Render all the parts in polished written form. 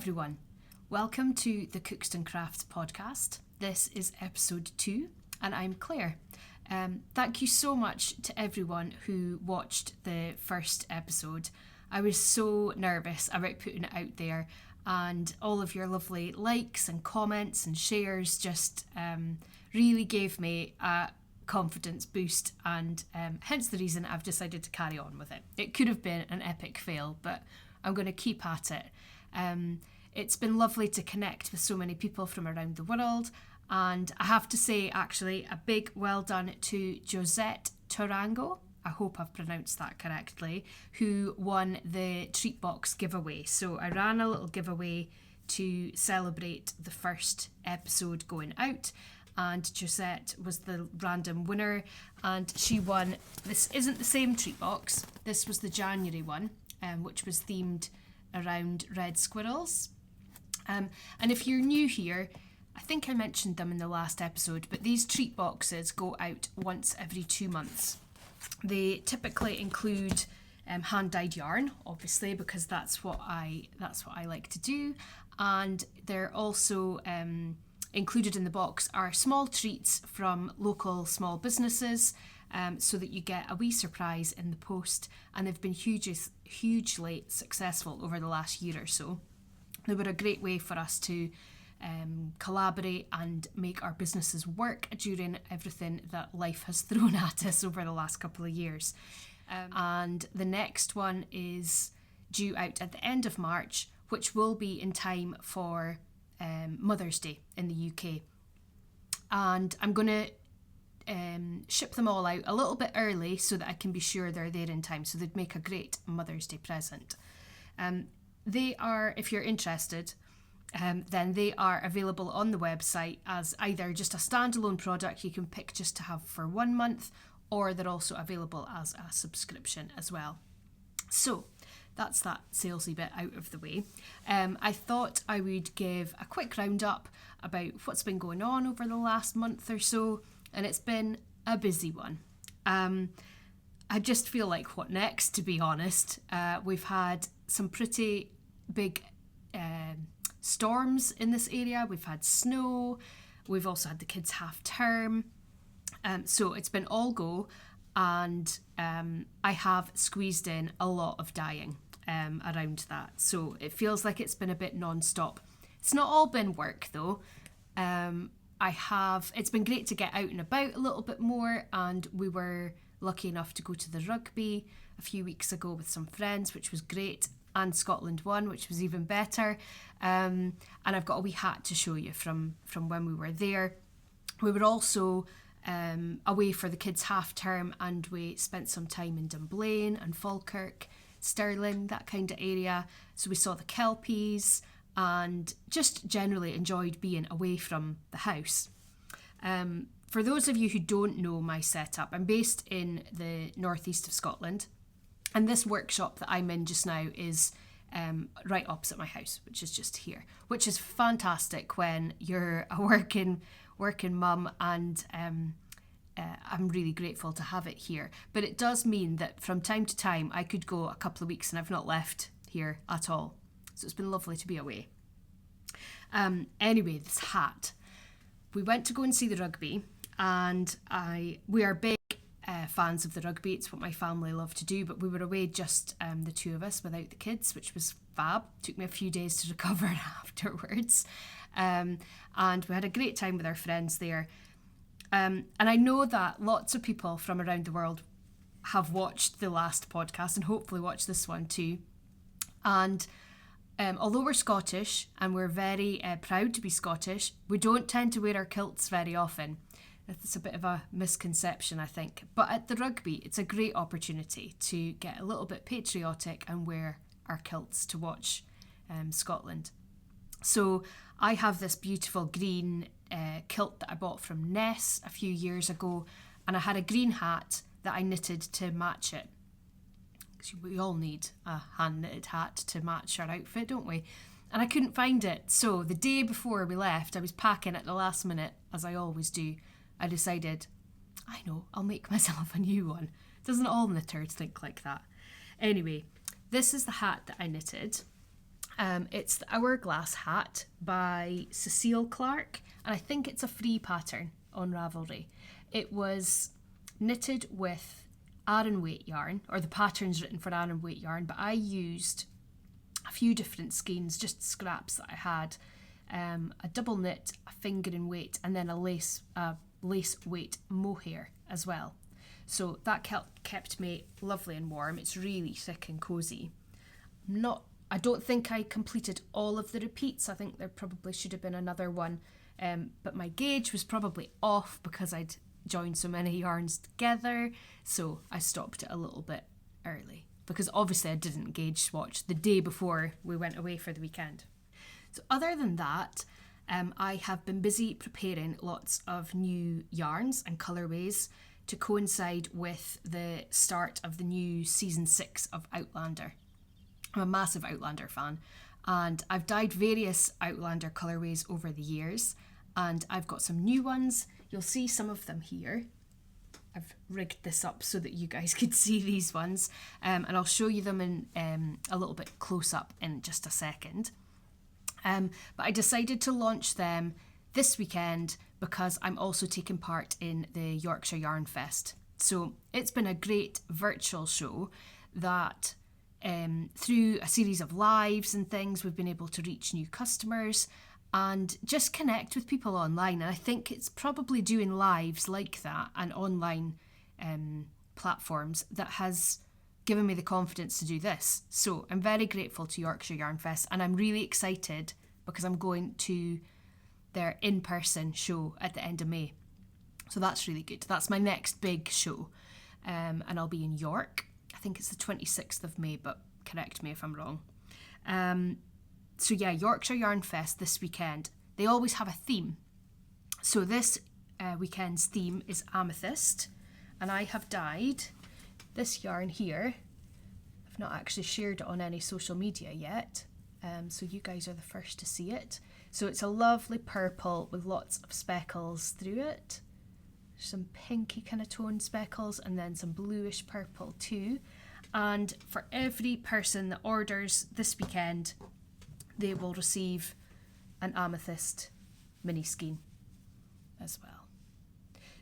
everyone, welcome to the Cookston Crafts podcast. This is episode 2 and I'm Claire. Thank you so much to everyone who watched the first episode. I was so nervous about putting it out there, and all of your lovely likes and comments and shares just really gave me a confidence boost, and hence the reason I've decided to carry on with it. It could have been an epic fail, but I'm going to keep at it. It's been lovely to connect with so many people from around the world, and I have to say actually a big well done to Josette Torango, I hope I've pronounced that correctly, who won the treat box giveaway. So I ran a little giveaway to celebrate the first episode going out, and Josette was the random winner, and she won. This isn't the same treat box, this was the January one, which was themed around red squirrels. And if you're new here, I think I mentioned them in the last episode, but these treat boxes go out once every 2 months. They typically include hand-dyed yarn, obviously, because that's what I like to do, and they're also included in the box are small treats from local small businesses, so that you get a wee surprise in the post, and they've been hugely successful over the last year or so. They were a great way for us to collaborate and make our businesses work during everything that life has thrown at us over the last couple of years. And the next one is due out at the end of March, which will be in time for Mother's Day in the UK. And I'm going to ship them all out a little bit early so that I can be sure they're there in time, so they'd make a great Mother's Day present. They are, if you're interested, then they are available on the website as either just a standalone product you can pick just to have for 1 month, or they're also available as a subscription as well. So that's that salesy bit out of the way. I thought I would give a quick roundup about what's been going on over the last month or so, and it's been a busy one. I just feel like what next, to be honest. We've had some pretty big storms in this area. We've had snow. We've also had the kids' half term. So it's been all go, and I have squeezed in a lot of dyeing around that. So it feels like it's been a bit non-stop. It's not all been work though. It's been great to get out and about a little bit more, and we were lucky enough to go to the rugby a few weeks ago with some friends, which was great, and Scotland won, which was even better. And I've got a wee hat to show you from when we were there. We were also away for the kids' half term, and we spent some time in Dunblane and Falkirk, Stirling, that kind of area. So we saw the kelpies and just generally enjoyed being away from the house. For those of you who don't know my setup, I'm based in the northeast of Scotland, and this workshop that I'm in just now is right opposite my house, which is just here, which is fantastic when you're a working mum, and I'm really grateful to have it here. But it does mean that from time to time I could go a couple of weeks and I've not left here at all. So it's been lovely to be away. Anyway, this hat. We went to go and see the rugby, and we are big fans of the rugby. It's what my family love to do, but we were away just the two of us without the kids, which was fab. Took me a few days to recover afterwards. And we had a great time with our friends there. And I know that lots of people from around the world have watched the last podcast and hopefully watch this one too. And although we're Scottish and we're very proud to be Scottish, we don't tend to wear our kilts very often. It's a bit of a misconception, I think. But at the rugby, it's a great opportunity to get a little bit patriotic and wear our kilts to watch Scotland. So I have this beautiful green kilt that I bought from Ness a few years ago, and I had a green hat that I knitted to match it. Because we all need a hand-knitted hat to match our outfit, don't we? And I couldn't find it. So the day before we left, I was packing at the last minute, as I always do. I decided, I know, I'll make myself a new one. Doesn't all knitters think like that? Anyway, this is the hat that I knitted. It's the Hourglass hat by Cecile Clark, and I think it's a free pattern on Ravelry. It was knitted with Aran weight yarn, or the pattern's written for Aran weight yarn, but I used a few different skeins, just scraps that I had, a double knit, a fingering weight, and then a lace weight mohair as well. So that kept me lovely and warm. It's really thick and cosy. I don't think I completed all of the repeats. I think there probably should have been another one, but my gauge was probably off because I'd joined so many yarns together, so I stopped it a little bit early because obviously I didn't gauge swatch the day before we went away for the weekend. So other than that, I have been busy preparing lots of new yarns and colourways to coincide with the start of the new season 6 of Outlander. I'm a massive Outlander fan, and I've dyed various Outlander colourways over the years, and I've got some new ones. You'll see some of them here. I've rigged this up so that you guys could see these ones, and I'll show you them in a little bit close up in just a second. But I decided to launch them this weekend because I'm also taking part in the Yorkshire Yarn Fest. So it's been a great virtual show that through a series of lives and things, we've been able to reach new customers and just connect with people online. And I think it's probably doing lives like that and online platforms that has given me the confidence to do this. So I'm very grateful to Yorkshire Yarn Fest, and I'm really excited because I'm going to their in-person show at the end of May. So that's really good. That's my next big show, and I'll be in York. I think it's the 26th of May, but correct me if I'm wrong. So yeah, Yorkshire Yarn Fest this weekend. They always have a theme. So this weekend's theme is amethyst, and I have dyed this yarn here. I've not actually shared it on any social media yet, so you guys are the first to see it. So it's a lovely purple with lots of speckles through it. Some pinky kind of toned speckles and then some bluish purple too. And for every person that orders this weekend, they will receive an amethyst mini skein as well.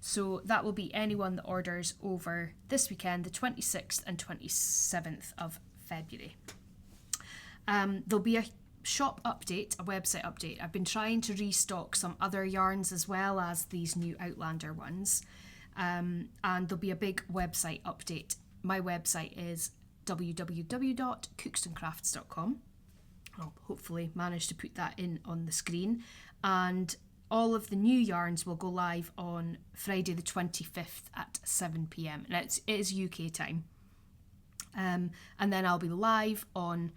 So that will be anyone that orders over this weekend, the 26th and 27th of February. There'll be a shop update, a website update. I've been trying to restock some other yarns as well as these new Outlander ones. And there'll be a big website update. My website is www.cookstoncrafts.com. I'll hopefully manage to put that in on the screen. And all of the new yarns will go live on Friday the 25th at 7 p.m. And it is UK time. And then I'll be live on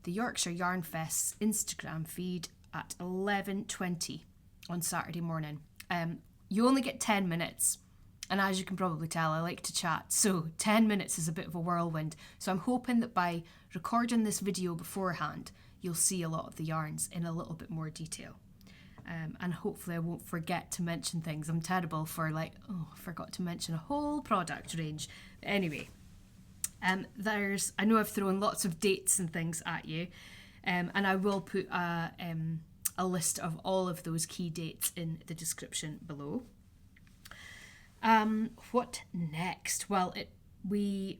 the Yorkshire Yarn Fest's Instagram feed at 11:20 on Saturday morning. You only get 10 minutes. And as you can probably tell, I like to chat. So 10 minutes is a bit of a whirlwind. So I'm hoping that by recording this video beforehand, you'll see a lot of the yarns in a little bit more detail. And hopefully I won't forget to mention things. I'm terrible for I forgot to mention a whole product range. But anyway, I know I've thrown lots of dates and things at you. And I will put a list of all of those key dates in the description below. What next? Well, we're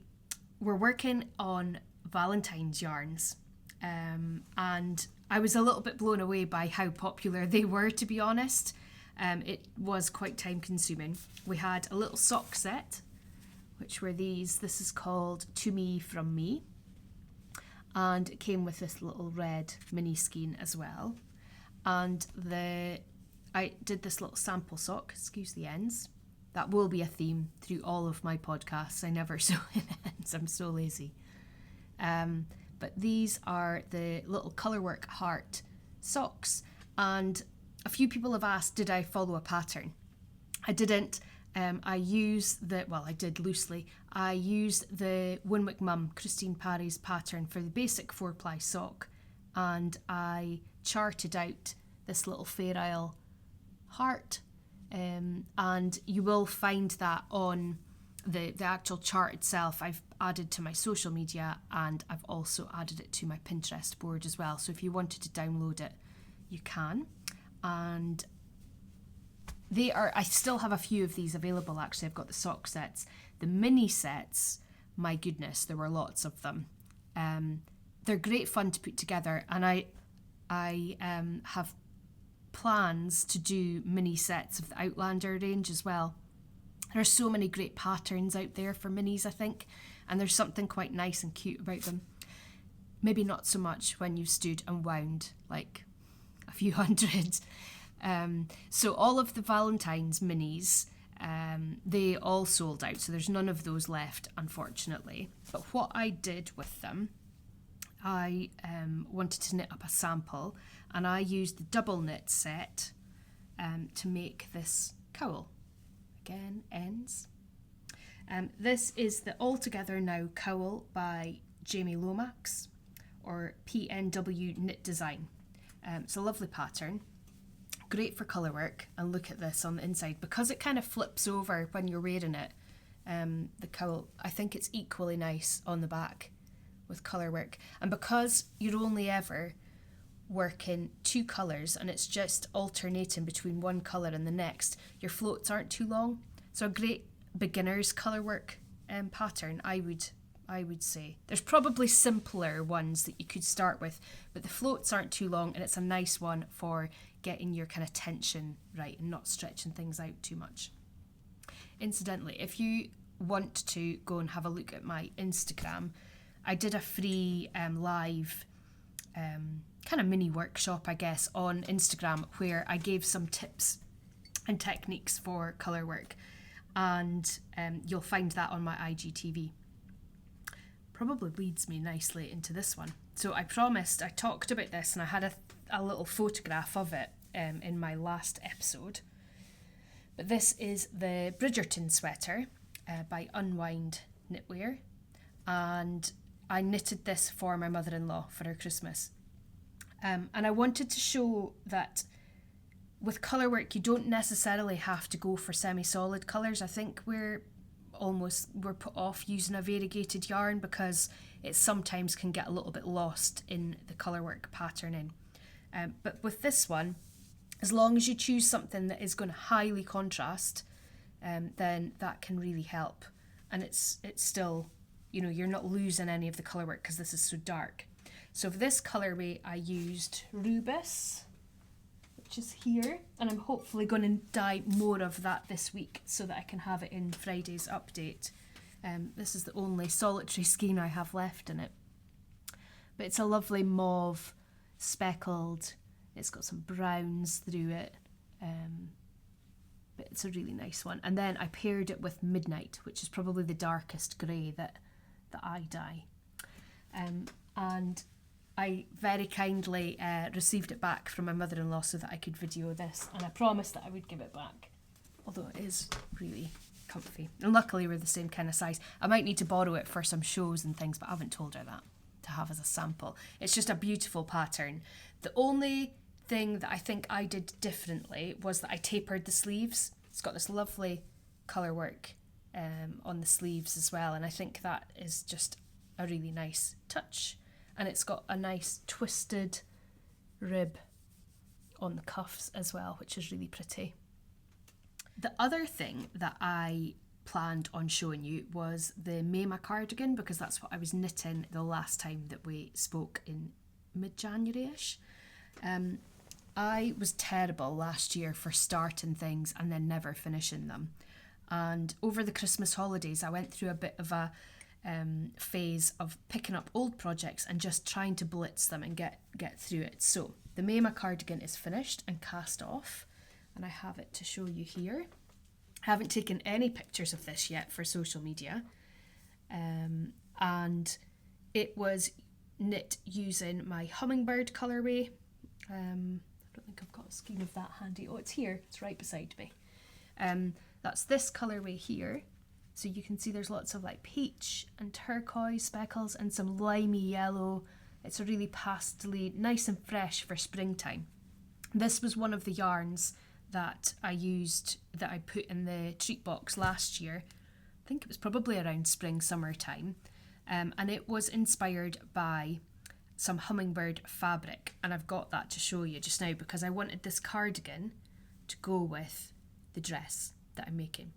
working on Valentines yarns, and I was a little bit blown away by how popular they were, to be honest. It was quite time consuming. We had a little sock set, which were these. This is called To Me From Me, and it came with this little red mini skein as well. And I did this little sample sock, excuse the ends. That will be a theme through all of my podcasts. I never sew in ends, I'm so lazy. But these are the little colourwork heart socks. And a few people have asked, did I follow a pattern? I didn't. I did loosely. I used the Winwick Mum, Christine Parry's pattern for the basic 4-ply sock. And I charted out this little Fair Isle heart. And you will find that on the actual chart itself I've added to my social media, and I've also added it to my Pinterest board as well. So if you wanted to download it, you can. And I still have a few of these available actually. I've got the sock sets. The mini sets, my goodness, there were lots of them. They're great fun to put together, and I have plans to do mini sets of the Outlander range as well. There's so many great patterns out there for minis, I think, and there's something quite nice and cute about them. Maybe not so much when you've stood and wound like a few hundred. So all of the Valentines minis, they all sold out, so there's none of those left, unfortunately. But what I did with them, I wanted to knit up a sample, and I used the double knit set to make this cowl. Again, ends. This is the Altogether Now cowl by Jamie Lomax, or PNW Knit Design. It's a lovely pattern, great for colour work, and look at this on the inside. Because it kind of flips over when you're wearing it, the cowl, I think it's equally nice on the back with colour work. And because you're only ever working two colours and it's just alternating between one colour and the next, your floats aren't too long. So a great beginner's colour work pattern, I would say. There's probably simpler ones that you could start with, but the floats aren't too long, and it's a nice one for getting your kind of tension right and not stretching things out too much. Incidentally, if you want to go and have a look at my Instagram, I did a free live kind of mini workshop, I guess, on Instagram, where I gave some tips and techniques for colour work, and you'll find that on my IGTV. Probably leads me nicely into this one. So I talked about this, and I had a little photograph of it in my last episode. But this is the Bridgerton sweater by Unwind Knitwear, and I knitted this for my mother-in-law for her Christmas. And I wanted to show that with colour work, you don't necessarily have to go for semi-solid colours. I think we're put off using a variegated yarn because it sometimes can get a little bit lost in the colour work patterning. But with this one, as long as you choose something that is going to highly contrast, then that can really help. And it's still, you're not losing any of the colour work because this is so dark. So for this colourway, I used Rubus, which is here, and I'm hopefully going to dye more of that this week so that I can have it in Friday's update. This is the only solitary skein I have left in it. But it's a lovely mauve, speckled, it's got some browns through it, but it's a really nice one. And then I paired it with Midnight, which is probably the darkest grey that I dye. And I very kindly received it back from my mother-in-law so that I could video this, and I promised that I would give it back, although it is really comfy. And luckily we're the same kind of size. I might need to borrow it for some shows and things, but I haven't told her that, to have as a sample. It's just a beautiful pattern. The only thing that I think I did differently was that I tapered the sleeves. It's got this lovely colour work on the sleeves as well, and I think that is just a really nice touch. And it's got a nice twisted rib on the cuffs as well, which is really pretty. The other thing that I planned on showing you was the Mema cardigan, because that's what I was knitting the last time that we spoke in mid-January-ish. I was terrible last year for starting things and then never finishing them. And over the Christmas holidays, I went through a bit of a phase of picking up old projects and just trying to blitz them and get through it. So the Mema cardigan is finished and cast off, and I have it to show you here. I haven't taken any pictures of this yet for social media, and it was knit using my hummingbird colourway. I don't think I've got a skein of that handy. Oh, it's here, it's right beside me. That's this colourway here. So you can see there's lots of like peach and turquoise speckles and some limey yellow. It's a really pastely, nice and fresh for springtime. This was one of the yarns that I used, that I put in the treat box last year think it was probably around spring, summer time. And it was inspired by some hummingbird fabric. And I've got that to show you just now because I wanted this cardigan to go with the dress that I'm making.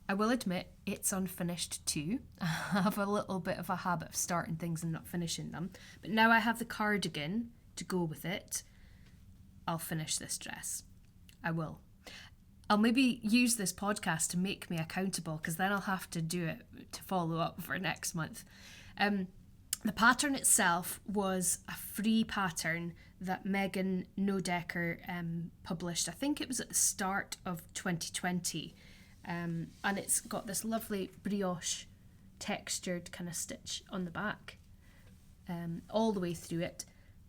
I will admit it's unfinished too. I have a little bit of a habit of starting things and not finishing them. But now I have the cardigan to go with it. I'll finish this dress. I will. I'll maybe use this podcast to make me accountable because then I'll have to do it to follow up for next month. The pattern itself was a free pattern that Megan Nodecker published. I think it was at the start of 2020. And it's got this lovely brioche textured kind of stitch on the back all the way through it.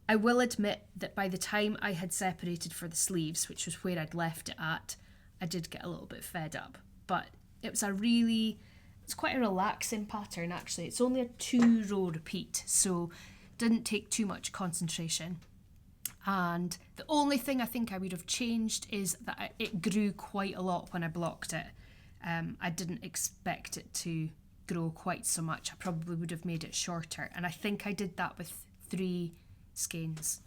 I will admit that by the time I had separated for the sleeves, which was where I'd left it at, I did get a little bit fed up. But it was it's quite a relaxing pattern actually. It's only a 2-row repeat, so didn't take too much concentration. And the only thing I think I would have changed is that it grew quite a lot when I blocked it. I didn't expect it to grow quite so much. I probably would have made it shorter. And I think I did that with 3 skeins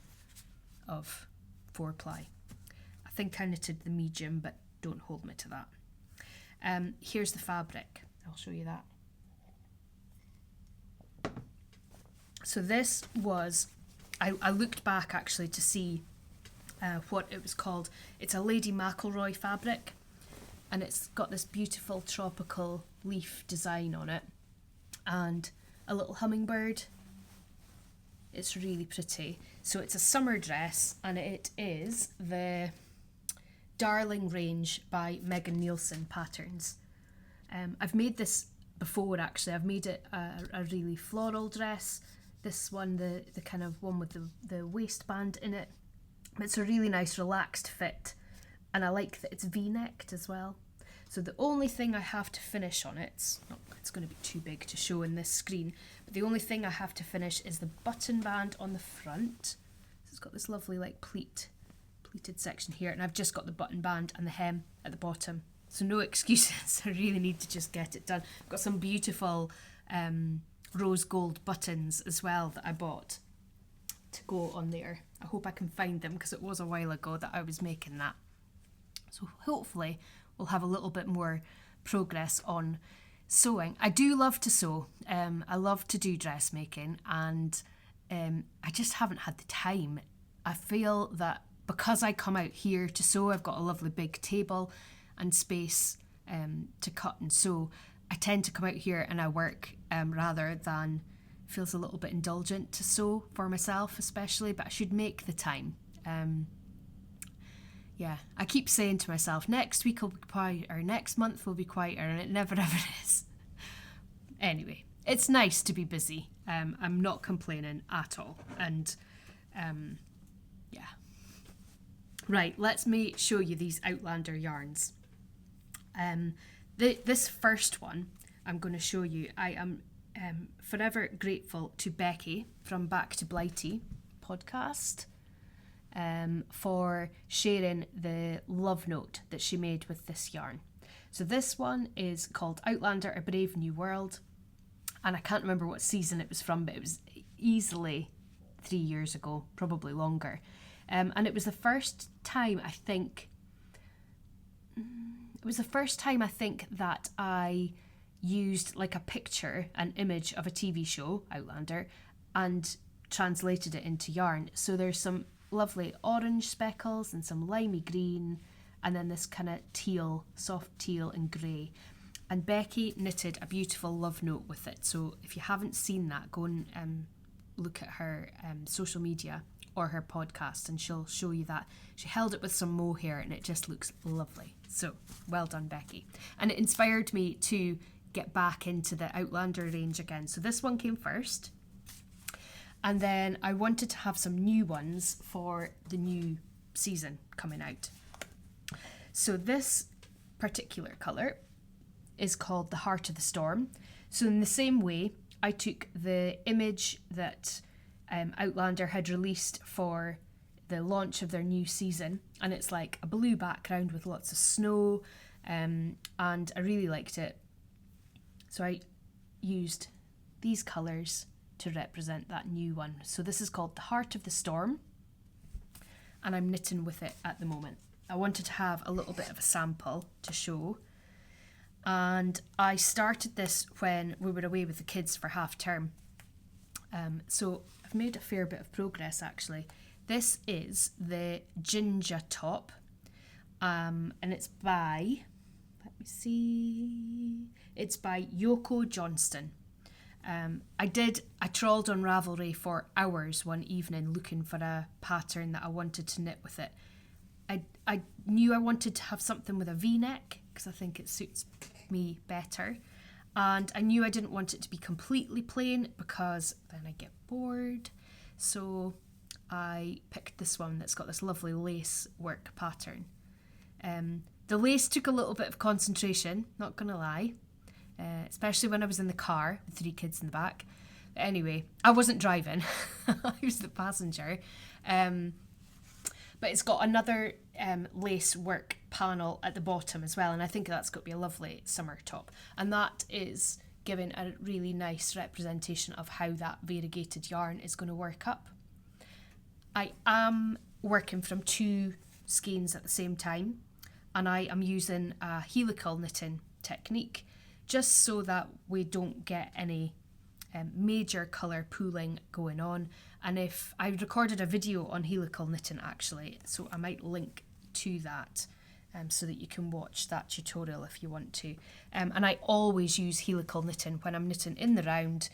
of 4-ply. I think I knitted the medium, but don't hold me to that. Here's the fabric. I'll show you that. So this was, I looked back actually to see what it was called. It's a Lady McElroy fabric. And it's got this beautiful tropical leaf design on it and a little hummingbird. It's really pretty. So it's a summer dress and it is the Darling range by Megan Nielsen Patterns. I've made this before actually. I've made it a really floral dress. This one, the kind of one with the waistband in it. It's a really nice relaxed fit. And I like that it's V-necked as well. So the only thing I have to finish on it, it's going to be too big to show in this screen, but the only thing I have to finish is the button band on the front. So it's got this lovely like pleated section here, and I've just got the button band and the hem at the bottom. So no excuses, I really need to just get it done. I've got some beautiful rose gold buttons as well that I bought to go on there. I hope I can find them because it was a while ago that I was making that. So hopefully we'll have a little bit more progress on sewing. I do love to sew. I love to do dressmaking and I just haven't had the time. I feel that because I come out here to sew, I've got a lovely big table and space to cut and sew. I tend to come out here and I work rather than feels a little bit indulgent to sew for myself especially, but I should make the time. Yeah, I keep saying to myself, next week will be quieter, next month will be quieter, and it never ever is. Anyway, it's nice to be busy. I'm not complaining at all. And yeah. Right, let me show you these Outlander yarns. This first one I'm going to show you, I am forever grateful to Becky from Back to Blighty podcast. For sharing the love note that she made with this yarn. So this one is called Outlander, A Brave New World, and I can't remember what season it was from, but it was easily 3 years ago, probably longer. And it was the first time I think that I used like a picture, an image of a TV show, Outlander, and translated it into yarn. So there's some lovely orange speckles and some limey green and then this kind of teal, soft teal and grey. And Becky knitted a beautiful love note with it. So if you haven't seen that, go and look at her social media or her podcast and she'll show you that. She held it with some mohair and it just looks lovely. So well done, Becky. And it inspired me to get back into the Outlander range again. So this one came first. And then I wanted to have some new ones for the new season coming out. So this particular colour is called the Heart of the Storm. So in the same way, I took the image that Outlander had released for the launch of their new season, and it's like a blue background with lots of snow, and I really liked it. So I used these colours to represent that new one. So this is called the Heart of the Storm, and I'm knitting with it at the moment. I wanted to have a little bit of a sample to show, and I started this when we were away with the kids for half term. So I've made a fair bit of progress actually. This is the Ginger Top, and it's by, let me see, it's by Yoko Johnston. I trawled on Ravelry for hours one evening looking for a pattern that I wanted to knit with it. I knew I wanted to have something with a V-neck because I think it suits me better, and I knew I didn't want it to be completely plain because then I get bored. So I picked this one that's got this lovely lace work pattern. The lace took a little bit of concentration, not gonna lie, especially when I was in the car with 3 kids in the back. But anyway, I wasn't driving, I was the passenger. But it's got another lace work panel at the bottom as well, and I think that's got to be a lovely summer top. And that is giving a really nice representation of how that variegated yarn is going to work up. I am working from 2 skeins at the same time, and I am using a helical knitting technique just so that we don't get any major colour pooling going on. And if I recorded a video on helical knitting actually, so I might link to that so that you can watch that tutorial if you want to. And I always use helical knitting when I'm knitting in the round.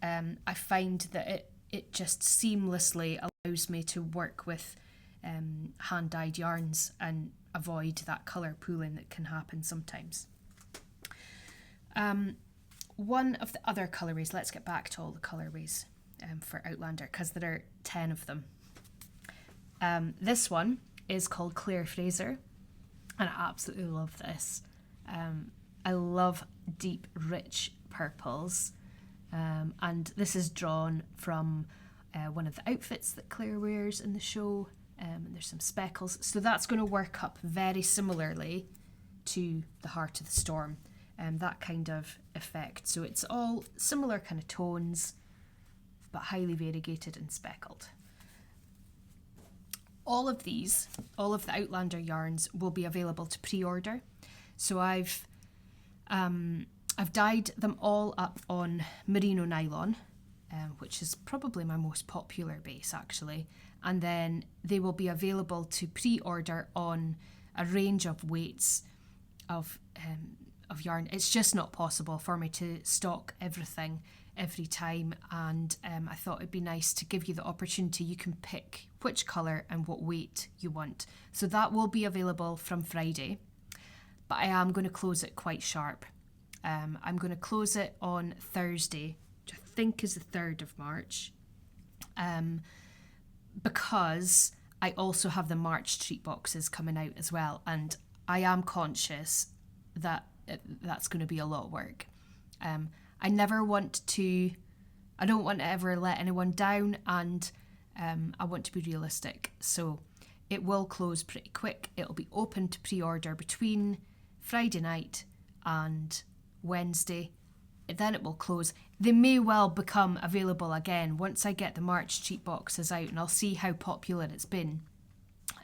I find that it just seamlessly allows me to work with hand-dyed yarns and avoid that colour pooling that can happen sometimes. One of the other colourways, let's get back to all the colourways for Outlander because there are 10 of them. This one is called Claire Fraser, and I absolutely love this. I love deep, rich purples, and this is drawn from one of the outfits that Claire wears in the show, and there's some speckles. So that's going to work up very similarly to the Heart of the Storm. That kind of effect. So it's all similar kind of tones, but highly variegated and speckled. All of the Outlander yarns will be available to pre-order. So I've dyed them all up on merino nylon, which is probably my most popular base actually, and then they will be available to pre-order on a range of weights of yarn. It's just not possible for me to stock everything every time, and I thought it'd be nice to give you the opportunity. You can pick which colour and what weight you want. So that will be available from Friday, but I am going to close it quite sharp. I'm going to close it on Thursday, which I think is the 3rd of March, because I also have the March treat boxes coming out as well, and I am conscious that that's going to be a lot of work. I don't want to ever let anyone down, and I want to be realistic. So it will close pretty quick. It'll be open to pre-order between Friday night and Wednesday. Then it will close. They may well become available again once I get the March treat boxes out, and I'll see how popular it's been.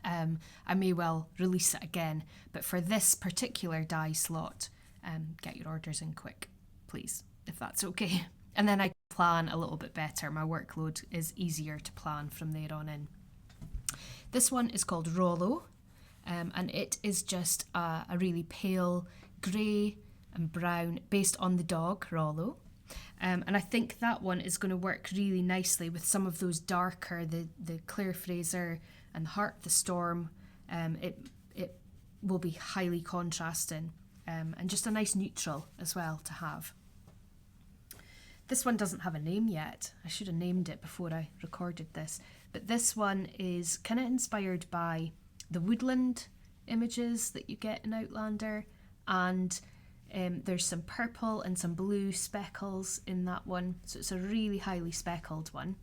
I may well release it again, but for this particular dye slot, get your orders in quick, please, if that's okay. And then I plan a little bit better. My workload is easier to plan from there on in. This one is called Rollo, and it is just a really pale grey and brown based on the dog Rollo. And I think that one is going to work really nicely with some of those darker, the Claire Fraser and the Heart of the Storm. It will be highly contrasting, and just a nice neutral as well to have. This one doesn't have a name yet. I should have named it before I recorded this. But this one is kind of inspired by the woodland images that you get in Outlander, and there's some purple and some blue speckles in that one. So it's a really highly speckled one.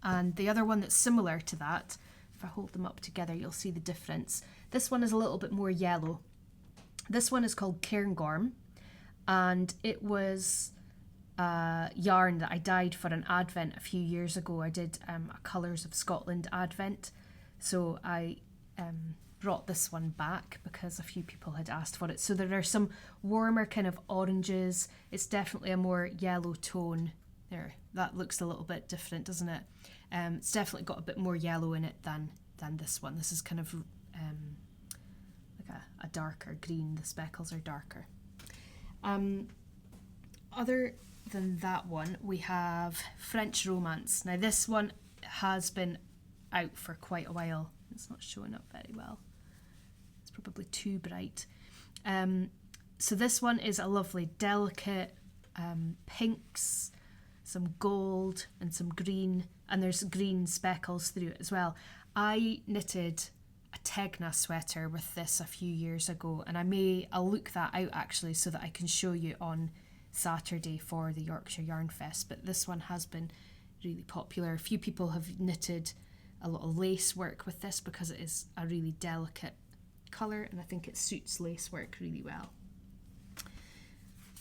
And the other one that's similar to that, if I hold them up together, you'll see the difference. This one is a little bit more yellow. This one is called Cairngorm, and it was a yarn that I dyed for an advent a few years ago. I did a Colours of Scotland advent, so I brought this one back because a few people had asked for it. So there are some warmer kind of oranges. It's definitely a more yellow tone. There, that looks a little bit different, doesn't it? It's definitely got a bit more yellow in it than this one. This is kind of like a darker green. The speckles are darker. Other than that one, we have French Romance. Now this one has been out for quite a while. It's not showing up very well. It's probably too bright. So this one is a lovely delicate pinks, some gold and some green, and there's green speckles through it as well. I knitted a Tegna sweater with this a few years ago, and I'll look that out actually so that I can show you on Saturday for the Yorkshire Yarn Fest. But this one has been really popular. A few people have knitted a lot of lace work with this because it is a really delicate colour, and I think it suits lace work really well.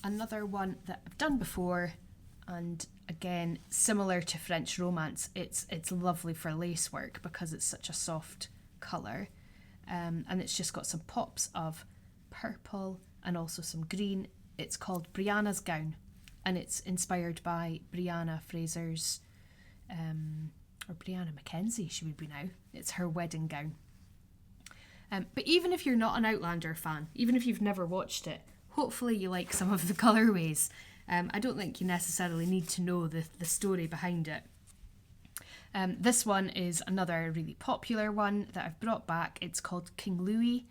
Another one that I've done before, and again similar to French Romance, it's lovely for lace work because it's such a soft colour, and it's just got some pops of purple and also some green. It's called Brianna's Gown, and it's inspired by Brianna Fraser's or Brianna Mackenzie she would be now. It's her wedding gown. But even if you're not an Outlander fan, even if you've never watched it, hopefully you like some of the colourways. I don't think you necessarily need to know the story behind it. This one is another really popular one that I've brought back. It's called King Louis,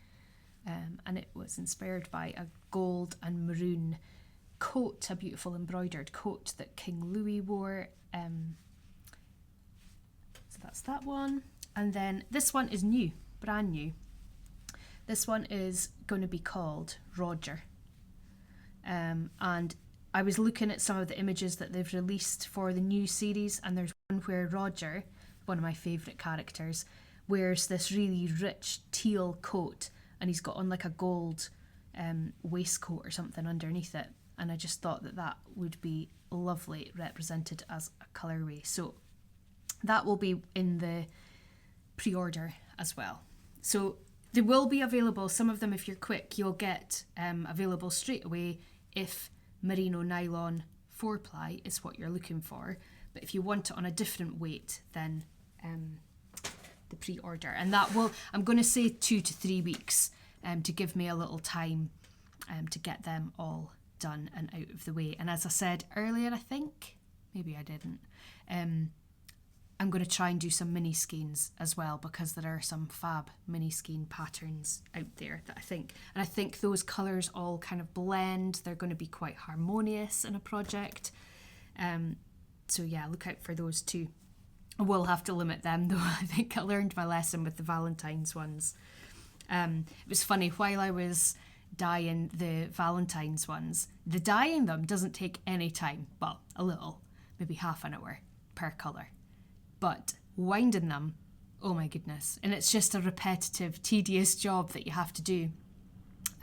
and it was inspired by a gold and maroon coat, a beautiful embroidered coat that King Louis wore. So that's that one. And then this one is new, brand new. This one is going to be called Roger. And I was looking at some of the images that they've released for the new series, and there's one where Roger, one of my favourite characters, wears this really rich teal coat, and he's got on like a gold waistcoat or something underneath it, and I just thought that would be lovely represented as a colourway. So that will be in the pre-order as well. So they will be available, some of them if you're quick you'll get available straight away if merino nylon 4-ply is what you're looking for, but if you want it on a different weight then the pre-order, and that will, I'm going to say 2 to 3 weeks to give me a little time to get them all done and out of the way. And as I said earlier, I think, maybe I didn't, I'm going to try and do some mini skeins as well, because there are some fab mini skein patterns out there that I think those colours all kind of blend. They're going to be quite harmonious in a project. So yeah, look out for those too. I will have to limit them though. I think I learned my lesson with the Valentines ones. It was funny, while I was dyeing the Valentines ones, the dyeing them doesn't take any time. Well, a little, maybe half an hour per colour. But winding them, oh my goodness. And it's just a repetitive, tedious job that you have to do.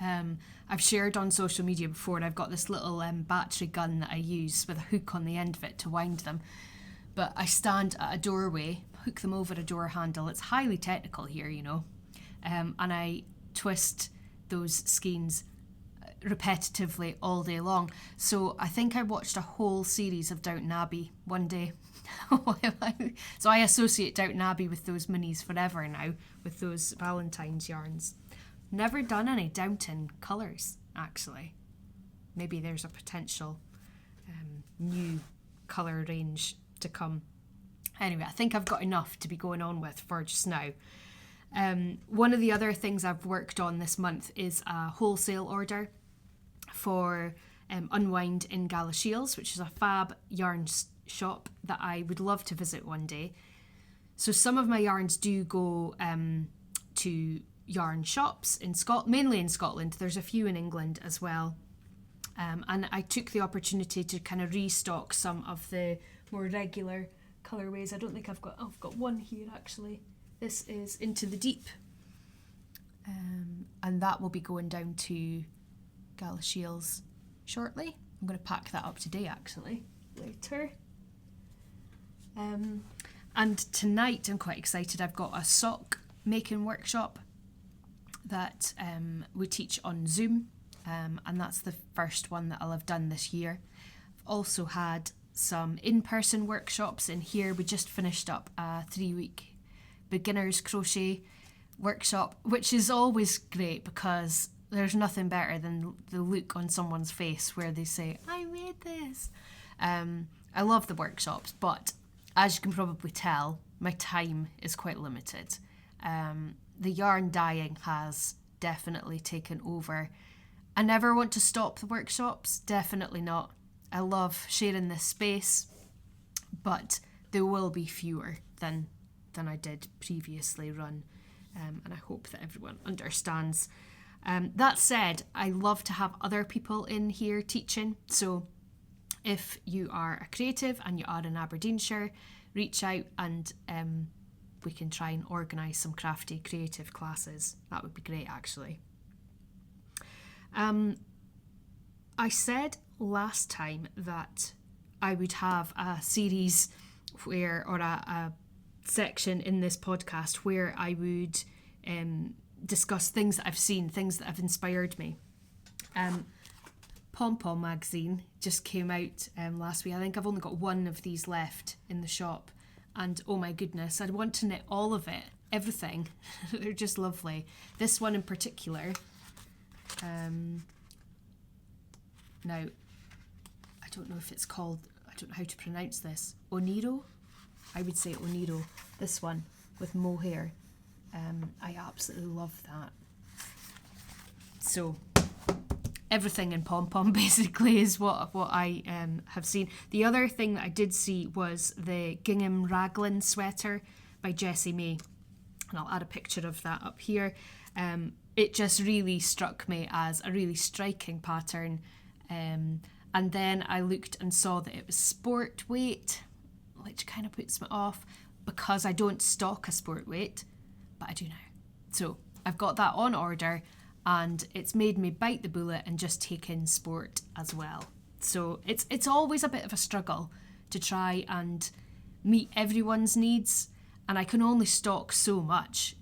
I've shared on social media before, and I've got this little battery gun that I use with a hook on the end of it to wind them. But I stand at a doorway, hook them over a door handle. It's highly technical here, you know. And I twist those skeins repetitively all day long. So I think I watched a whole series of Downton Abbey one day. So I associate Downton Abbey with those minis forever now, with those Valentine's yarns. Never done any Downton colours, actually. Maybe there's a potential new colour range to come. Anyway, I think I've got enough to be going on with for just now. One of the other things I've worked on this month is a wholesale order for Unwind in Galashiels, which is a fab yarn shop that I would love to visit one day. So some of my yarns do go to yarn shops in Scotland, mainly in Scotland. There's a few in England as well. And I took the opportunity to kind of restock some of the more regular colourways. I don't think I've got one here actually. This is Into the Deep. And that will be going down to Galashiels shortly. I'm going to pack that up today, actually, later. And tonight, I'm quite excited. I've got a sock making workshop that we teach on Zoom, and that's the first one that I'll have done this year. I've also had some in-person workshops in here. We just finished up a 3-week beginners crochet workshop, which is always great because there's nothing better than the look on someone's face where they say, I made this. I love the workshops, but as you can probably tell, my time is quite limited. The yarn dyeing has definitely taken over. I never want to stop the workshops, definitely not. I love sharing this space, but there will be fewer than I did previously run, and I hope that everyone understands. That said, I love to have other people in here teaching, so if you are a creative and you are in Aberdeenshire, reach out and we can try and organise some crafty creative classes. That would be great, actually. I said last time that I would have a series where, or a section in this podcast where I would discuss things that I've seen, things that have inspired me. Pom Pom magazine just came out last week. I think I've only got one of these left in the shop, and oh my goodness, I'd want to knit all of it, everything. They're just lovely. This one in particular, now I don't know if it's called, I don't know how to pronounce this, Oniro? I would say Oniro. This one with mohair. I absolutely love that. So everything in Pom Pom basically is what I have seen. The other thing that I did see was the gingham raglan sweater by Jessie May, and I'll add a picture of that up here. It just really struck me as a really striking pattern, and then I looked and saw that it was sport weight, which kind of puts me off because I don't stock a sport weight, but I do now. So I've got that on order, and it's made me bite the bullet and just take in sport as well. So it's always a bit of a struggle to try and meet everyone's needs, and I can only stock so much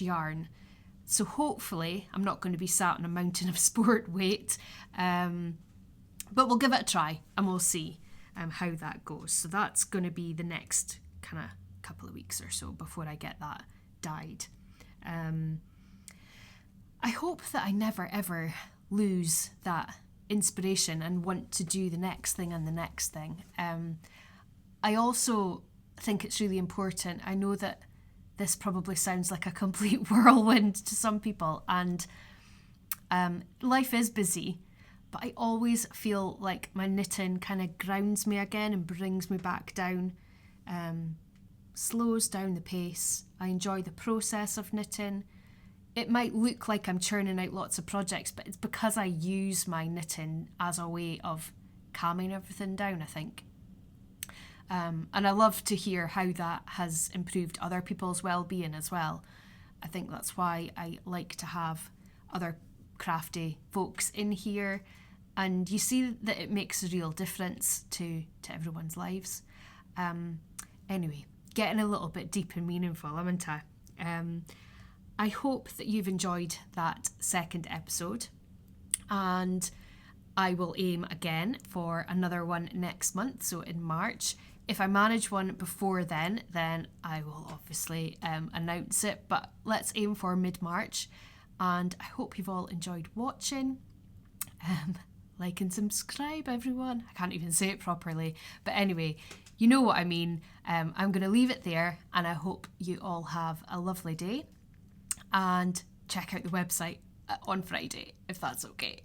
yarn. So hopefully I'm not going to be sat on a mountain of sport weight, but we'll give it a try and we'll see how that goes. So that's going to be the next kind of couple of weeks or so before I get that dyed. I hope that I never ever lose that inspiration and want to do the next thing and the next thing. I also think it's really important. I know that this probably sounds like a complete whirlwind to some people, and life is busy, but I always feel like my knitting kind of grounds me again and brings me back down, slows down the pace. I enjoy the process of knitting. It might look like I'm churning out lots of projects, but it's because I use my knitting as a way of calming everything down, I think. And I love to hear how that has improved other people's well-being as well. I think that's why I like to have other crafty folks in here, and you see that it makes a real difference to everyone's lives. Anyway, getting a little bit deep and meaningful, haven't I? I hope that you've enjoyed that second episode, and I will aim again for another one next month, so in March. If I manage one before then I will obviously announce it, but let's aim for mid-March, and I hope you've all enjoyed watching. Like and subscribe, everyone. I can't even say it properly, but anyway, you know what I mean. I'm going to leave it there, and I hope you all have a lovely day, and check out the website on Friday if that's okay.